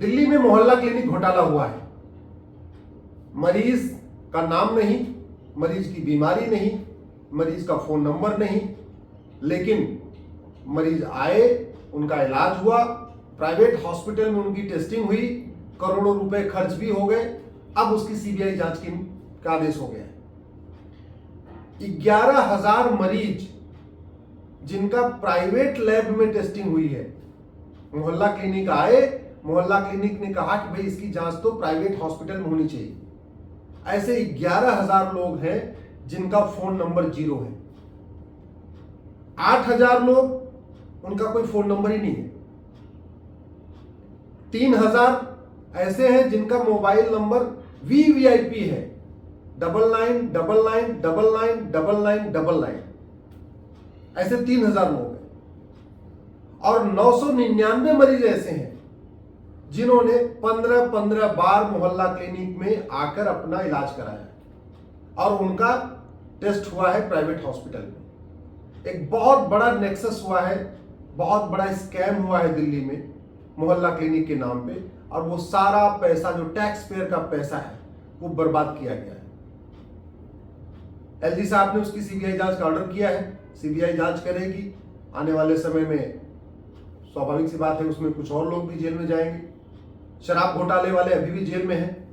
दिल्ली में मोहल्ला क्लिनिक घोटाला हुआ है। मरीज का नाम नहीं, मरीज की बीमारी नहीं, मरीज का फोन नंबर नहीं, लेकिन मरीज आए, उनका इलाज हुआ, प्राइवेट हॉस्पिटल में उनकी टेस्टिंग हुई, करोड़ों रुपए खर्च भी हो गए। अब उसकी सीबीआई जांच का आदेश हो गया है। 11,000 मरीज जिनका प्राइवेट लैब में टेस्टिंग हुई है, मोहल्ला क्लिनिक आए, मोहल्ला क्लिनिक ने कहा कि भाई इसकी जांच तो प्राइवेट हॉस्पिटल में होनी चाहिए। ऐसे 11,000 लोग हैं जिनका फोन नंबर 0 है। 8,000 लोग, उनका कोई फोन नंबर ही नहीं है। 3,000 ऐसे हैं जिनका मोबाइल नंबर VVIP है, 9999999999। ऐसे 3,000 लोग हैं। और 999 मरीज ऐसे हैं जिन्होंने 15-15 बार मोहल्ला क्लिनिक में आकर अपना इलाज कराया और उनका टेस्ट हुआ है प्राइवेट हॉस्पिटल में। एक बहुत बड़ा नेक्सस हुआ है, बहुत बड़ा स्कैम हुआ है दिल्ली में मोहल्ला क्लिनिक के नाम पे, और वो सारा पैसा जो टैक्स पेयर का पैसा है वो बर्बाद किया गया है। LG साहब ने उसकी सीबीआई जांच का ऑर्डर किया है, सीबीआई जांच करेगी। आने वाले समय में स्वाभाविक सी बात है उसमें कुछ और लोग भी जेल में जाएंगे। शराब घोटाले वाले अभी भी जेल में हैं,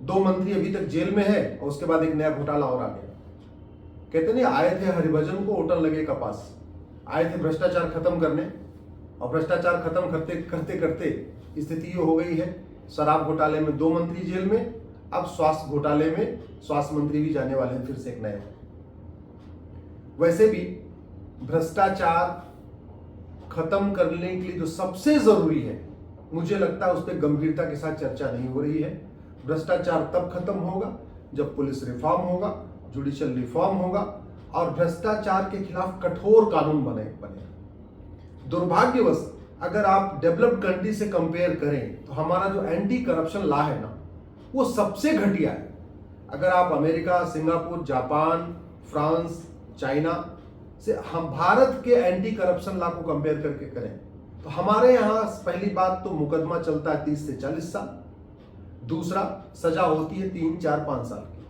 2 मंत्री अभी तक जेल में है, और उसके बाद एक नया घोटाला और आ गया। कहते नहीं, आए थे हरिभजन को होटल लगे कपास, आए थे भ्रष्टाचार खत्म करने, और भ्रष्टाचार खत्म करते करते करते स्थिति ये हो गई है, शराब घोटाले में 2 मंत्री जेल में, अब स्वास्थ्य घोटाले में स्वास्थ्य मंत्री भी जाने वाले हैं, फिर से एक नया। वैसे भी भ्रष्टाचार खत्म करने के लिए जो सबसे जरूरी है, मुझे लगता है उस पर गंभीरता के साथ चर्चा नहीं हो रही है। भ्रष्टाचार तब खत्म होगा जब पुलिस रिफॉर्म होगा, जुडिशियल रिफॉर्म होगा, और भ्रष्टाचार के खिलाफ कठोर कानून बनेगा। दुर्भाग्यवश अगर आप डेवलप्ड कंट्री से कंपेयर करें तो हमारा जो एंटी करप्शन लॉ है ना, वो सबसे घटिया है। अगर आप America, Singapore, Japan, France, China से हम भारत के एंटी करप्शन लॉ को कंपेयर करके करें तो हमारे यहाँ पहली बात तो मुकदमा चलता है 30 से 40 साल, दूसरा सजा होती है 3, 4, 5 साल की।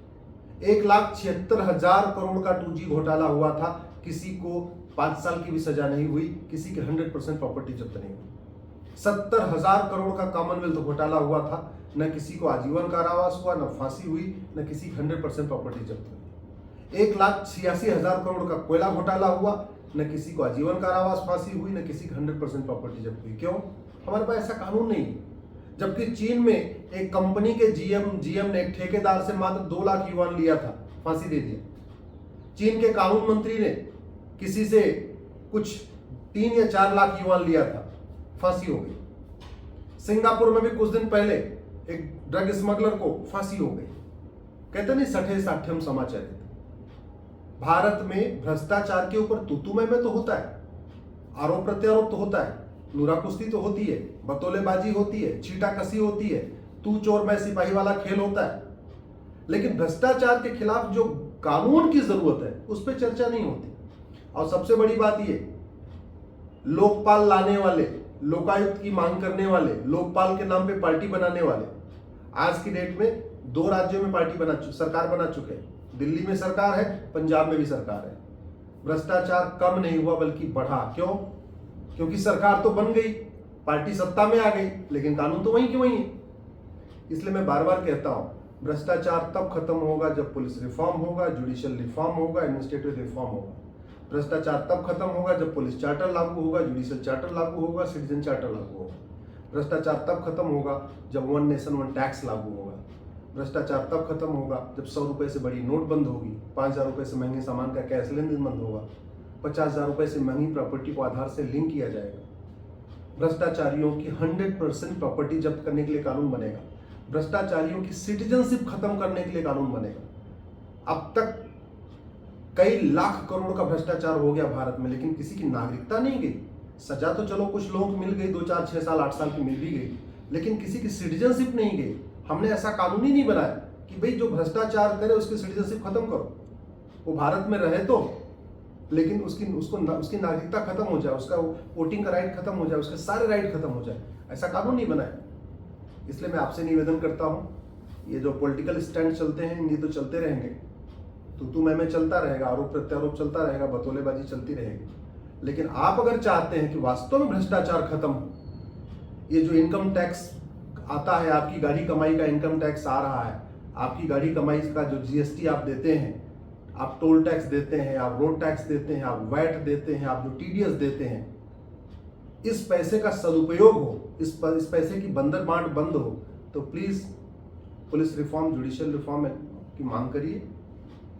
1,76,000 करोड़ का 2G घोटाला हुआ था, किसी को 5 साल की भी सजा नहीं हुई, किसी की 100% प्रॉपर्टी जब्त नहीं हुई। 70,000 करोड़ का कॉमनवेल्थ घोटाला हुआ था, न किसी को आजीवन कारावास हुआ, न फांसी हुई, न किसी की 100% प्रॉपर्टी जब्त हुई। 1,86,000 करोड़ का कोयला घोटाला हुआ, न किसी को आजीवन कारावास, फांसी हुई, न किसी की 100% प्रॉपर्टी जब्त हुई। क्यों? हमारे पास ऐसा कानून नहीं है। जबकि चीन में एक कंपनी के जीएम ने एक ठेकेदार से मात्र 2 लाख युआन लिया था, फांसी दे दिया। चीन के कानून मंत्री ने किसी से कुछ 3 या 4 लाख युआन लिया था, फांसी हो गई। सिंगापुर में भी कुछ दिन पहले एक ड्रग स्मगलर को फांसी हो गई। कहते नहीं, सठे साठ्यम समाचारित। भारत में भ्रष्टाचार के ऊपर तू मैं तो होता है, आरोप प्रत्यारोप तो होता है, नूरा कुश्ती तो होती है, बतौलेबाजी होती है, छींटाकसी होती है, तू चोर मैं सिपाही वाला खेल होता है, लेकिन भ्रष्टाचार के खिलाफ जो कानून की जरूरत है उस पर चर्चा नहीं होती। और सबसे बड़ी बात ये, लोकपाल लाने वाले, लोकायुक्त की मांग करने वाले, लोकपाल के नाम पे पार्टी बनाने वाले, आज की डेट में 2 राज्यों में सरकार बना चुके हैं। दिल्ली में सरकार है, पंजाब में भी सरकार है। भ्रष्टाचार कम नहीं हुआ बल्कि बढ़ा। क्यों? क्योंकि सरकार तो बन गई, पार्टी सत्ता में आ गई, लेकिन कानून तो वहीं के वहीं है। इसलिए मैं बार बार कहता हूं, भ्रष्टाचार तब खत्म होगा जब पुलिस रिफॉर्म होगा, जुडिशियल रिफॉर्म होगा, एडमिनिस्ट्रेटिव रिफॉर्म होगा। भ्रष्टाचार तब खत्म होगा जब पुलिस चार्टर लागू होगा, जुडिशियल चार्टर लागू होगा, सिटीजन चार्टर लागू होगा। भ्रष्टाचार तब खत्म होगा जब 1 नेशन 1 टैक्स लागू होगा। भ्रष्टाचार तब खत्म होगा जब 100 रुपए से बड़ी नोट बंद होगी, 5,000 रुपए से महंगे सामान का कैश लेन देन बंद होगा, 50,000 रुपए से महंगी प्रॉपर्टी को आधार से लिंक किया जाएगा। भ्रष्टाचारियों की 100% प्रॉपर्टी जब्त करने के लिए कानून बनेगा। भ्रष्टाचारियों की सिटीजनशिप खत्म करने के लिए कानून बनेगा। अब तक कई लाख करोड़ का भ्रष्टाचार हो गया भारत में, लेकिन किसी की नागरिकता नहीं गई। सजा तो चलो कुछ लोगों को मिल गई, 2, 4, 6 साल, 8 साल की मिल भी गई, लेकिन किसी की सिटीजनशिप नहीं गई। हमने ऐसा कानून ही नहीं बनाया कि भाई जो भ्रष्टाचार करे उसकी सिटीजनशिप खत्म करो, वो भारत में रहे तो लेकिन उसकी नागरिकता खत्म हो जाए, उसका वोटिंग का राइट खत्म हो जाए, उसके सारे राइट खत्म हो जाए, ऐसा कानून नहीं बना है। इसलिए मैं आपसे निवेदन करता हूँ, ये जो पॉलिटिकल स्टैंड चलते हैं ये तो चलते रहेंगे, तू मैं चलता रहेगा, आरोप प्रत्यारोप चलता रहेगा, बतौलेबाजी चलती रहेगी। लेकिन आप अगर चाहते हैं कि वास्तव में भ्रष्टाचार खत्म हो, ये जो इनकम टैक्स आता है, आपकी गाड़ी कमाई का इनकम टैक्स आ रहा है, आपकी गाड़ी कमाई का जो जीएसटी आप देते हैं, आप टोल टैक्स देते हैं, आप रोड टैक्स देते हैं, आप वैट देते हैं, आप जो टीडीएस देते हैं, इस पैसे का सदुपयोग हो, इस पैसे की बंदर बांट बंद हो, तो please police reform, judicial reform की मांग करिए,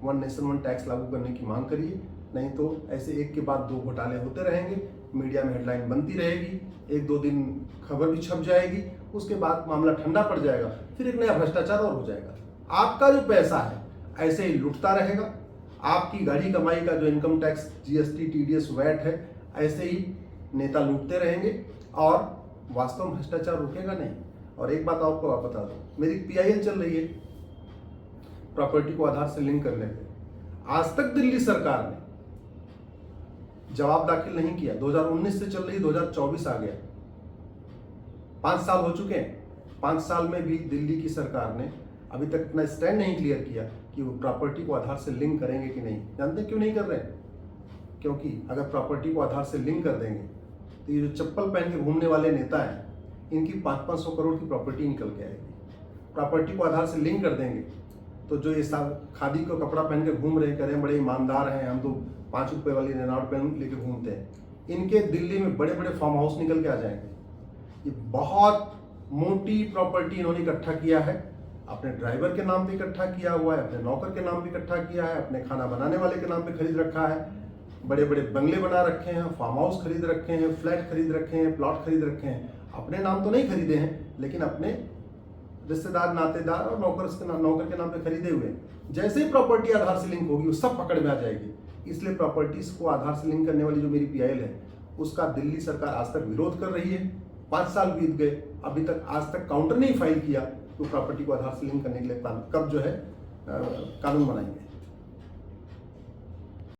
वन नेशन वन टैक्स लागू करने की मांग करिए। नहीं तो ऐसे एक के बाद दो घोटाले होते रहेंगे, मीडिया में हेडलाइन बनती रहेगी, एक दो दिन खबर भी छप जाएगी, उसके बाद मामला ठंडा पड़ जाएगा, फिर एक नया भ्रष्टाचार और हो जाएगा। आपका जो पैसा है ऐसे ही लुटता रहेगा, आपकी गाड़ी कमाई का जो income tax, GST, TDS, VAT है, ऐसे ही नेता लूटते रहेंगे और वास्तव में भ्रष्टाचार रुकेगा नहीं। और एक बात आपको बता दूं, मेरी पीआईएल चल रही है प्रॉपर्टी को आधार से लिंक करने पे, आज तक दिल्ली सरकार ने जवाब दाखिल नहीं किया। 2019 से चल रही, 2024 आ गया, 5 साल हो चुके हैं। 5 साल में भी दिल्ली की सरकार ने अभी तक इतना स्टैंड नहीं क्लियर किया कि वो प्रॉपर्टी को आधार से लिंक करेंगे कि नहीं। जानते हैं क्यों नहीं कर रहे हैं? क्योंकि अगर प्रॉपर्टी को आधार से लिंक कर देंगे तो ये जो चप्पल पहन के घूमने वाले नेता हैं, इनकी 500-500 करोड़ की प्रॉपर्टी निकल के आएगी। प्रॉपर्टी को आधार से लिंक कर देंगे तो जो ये खादी का कपड़ा पहन के घूम रहे, करें बड़े ईमानदार हैं, हम तो 5 रुपये वाली रेनॉल्ट पहन लेके घूमते हैं, इनके दिल्ली में बड़े बड़े फार्म हाउस निकल के आ जाएंगे। ये बहुत मोटी प्रॉपर्टी इन्होंने इकट्ठा किया है, अपने ड्राइवर के नाम पे इकट्ठा किया हुआ है, अपने नौकर के नाम पे इकट्ठा किया है, अपने खाना बनाने वाले के नाम पे खरीद रखा है, बड़े बड़े बंगले बना रखे हैं, फार्म हाउस खरीद रखे हैं, फ्लैट खरीद रखे हैं, प्लॉट खरीद रखे हैं। अपने नाम तो नहीं खरीदे हैं, लेकिन अपने रिश्तेदार, नातेदार और नौकर के नाम पे खरीदे हुए हैं। जैसे ही प्रॉपर्टी आधार से लिंक होगी वो सब पकड़ में आ जाएगी। इसलिए प्रॉपर्टीज को आधार से लिंक करने वाली जो मेरी पीआईएल है, उसका दिल्ली सरकार आज तक विरोध कर रही है। 5 साल बीत गए, अभी तक आज तक काउंटर नहीं फाइल किया तो प्रॉपर्टी को आधार से लिंक करने के लिए कब जो है कानून बनाएंगे।